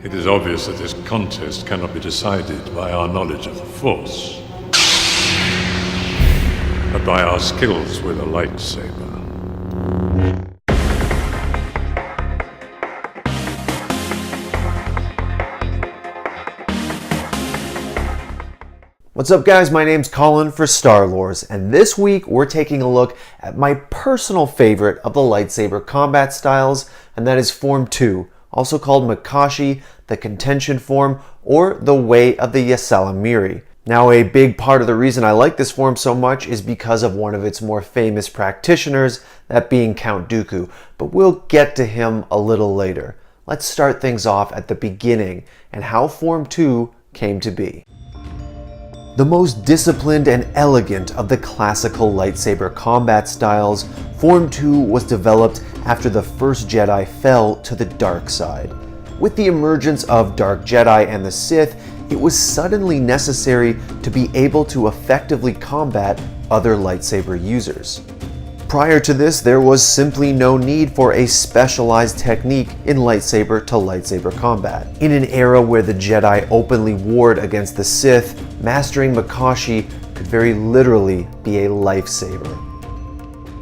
It is obvious that this contest cannot be decided by our knowledge of the Force, but by our skills with a lightsaber. What's up guys, my name's Colin for Star Lords, and this week we're taking a look at my personal favorite of the lightsaber combat styles, and that is Form 2, also called Makashi, the Contention Form, or the Way of the Ysalamiri. Now a big part of the reason I like this form so much is because of one of its more famous practitioners, that being Count Dooku, but we'll get to him a little later. Let's start things off at the beginning and how Form 2 came to be. The most disciplined and elegant of the classical lightsaber combat styles, Form 2 was developed after the first Jedi fell to the dark side. With the emergence of Dark Jedi and the Sith, it was suddenly necessary to be able to effectively combat other lightsaber users. Prior to this, there was simply no need for a specialized technique in lightsaber to lightsaber combat. In an era where the Jedi openly warred against the Sith, mastering Makashi could very literally be a lifesaver.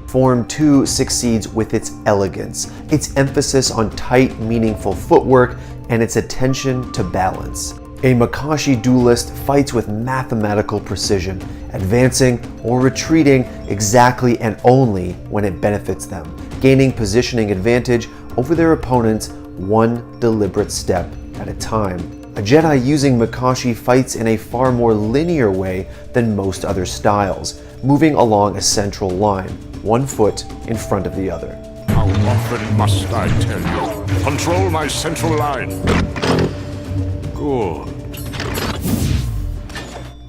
Form 2 succeeds with its elegance, its emphasis on tight, meaningful footwork, and its attention to balance. A Makashi duelist fights with mathematical precision, advancing or retreating exactly and only when it benefits them, gaining positioning advantage over their opponents one deliberate step at a time. A Jedi using Makashi fights in a far more linear way than most other styles, moving along a central line, one foot in front of the other. How often must I tell you? Control my central line. Good.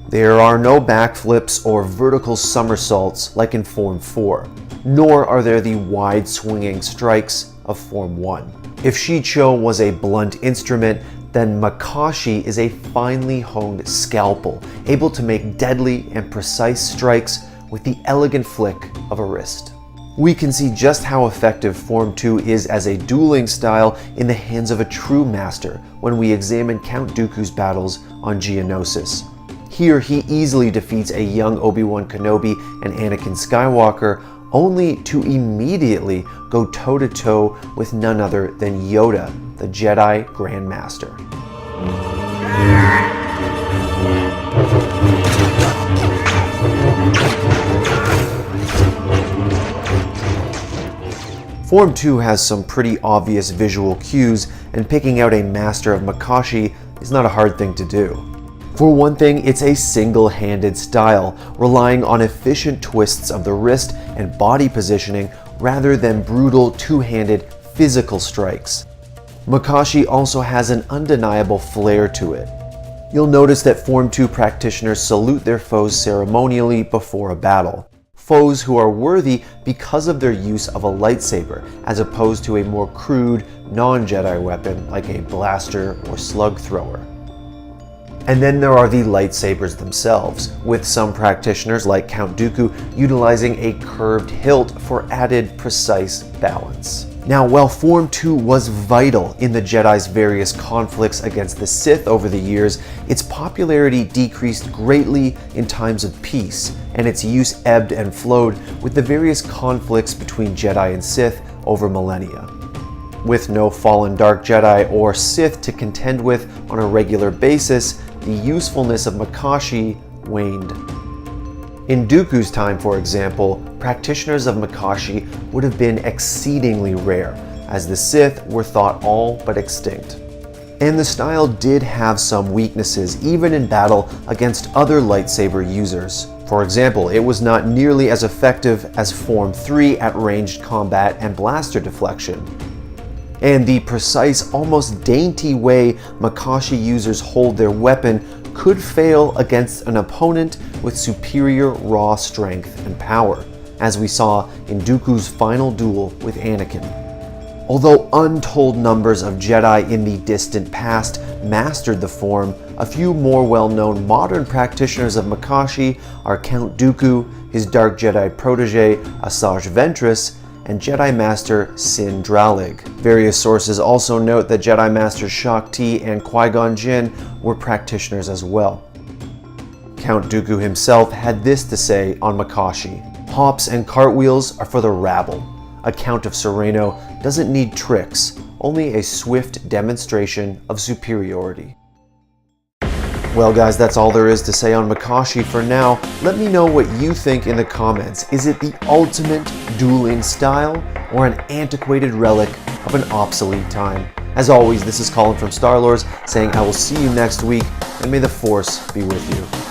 There are no backflips or vertical somersaults like in Form 4, nor are there the wide swinging strikes of Form 1. If Shii-Cho was a blunt instrument, then Makashi is a finely honed scalpel, able to make deadly and precise strikes with the elegant flick of a wrist. We can see just how effective Form 2 is as a dueling style in the hands of a true master when we examine Count Dooku's battles on Geonosis. Here he easily defeats a young Obi-Wan Kenobi and Anakin Skywalker, only to immediately go toe-to-toe with none other than Yoda, the Jedi Grand Master. Form 2 has some pretty obvious visual cues, and picking out a master of Makashi is not a hard thing to do. For one thing, it's a single-handed style, relying on efficient twists of the wrist and body positioning rather than brutal two-handed physical strikes. Makashi also has an undeniable flair to it. You'll notice that Form 2 practitioners salute their foes ceremonially before a battle. Foes who are worthy because of their use of a lightsaber, as opposed to a more crude, non-Jedi weapon like a blaster or slug thrower. And then there are the lightsabers themselves, with some practitioners like Count Dooku utilizing a curved hilt for added precise balance. Now, while Form 2 was vital in the Jedi's various conflicts against the Sith over the years, its popularity decreased greatly in times of peace, and its use ebbed and flowed with the various conflicts between Jedi and Sith over millennia. With no fallen Dark Jedi or Sith to contend with on a regular basis, the usefulness of Makashi waned. In Dooku's time, for example, practitioners of Makashi would have been exceedingly rare, as the Sith were thought all but extinct. And the style did have some weaknesses, even in battle against other lightsaber users. For example, it was not nearly as effective as Form 3 at ranged combat and blaster deflection. And the precise, almost dainty way Makashi users hold their weapon could fail against an opponent with superior raw strength and power, as we saw in Dooku's final duel with Anakin. Although untold numbers of Jedi in the distant past mastered the form, a few more well-known modern practitioners of Makashi are Count Dooku, his Dark Jedi protege Asajj Ventress, and Jedi Master Sin Dralig. Various sources also note that Jedi Masters Shaak Ti and Qui-Gon Jinn were practitioners as well. Count Dooku himself had this to say on Makashi: "Hops and cartwheels are for the rabble. A Count of Sereno doesn't need tricks, only a swift demonstration of superiority." Well guys, that's all there is to say on Makashi for now. Let me know what you think in the comments. Is it the ultimate dueling style or an antiquated relic of an obsolete time? As always, this is Colin from Star Lords saying I will see you next week, and may the Force be with you.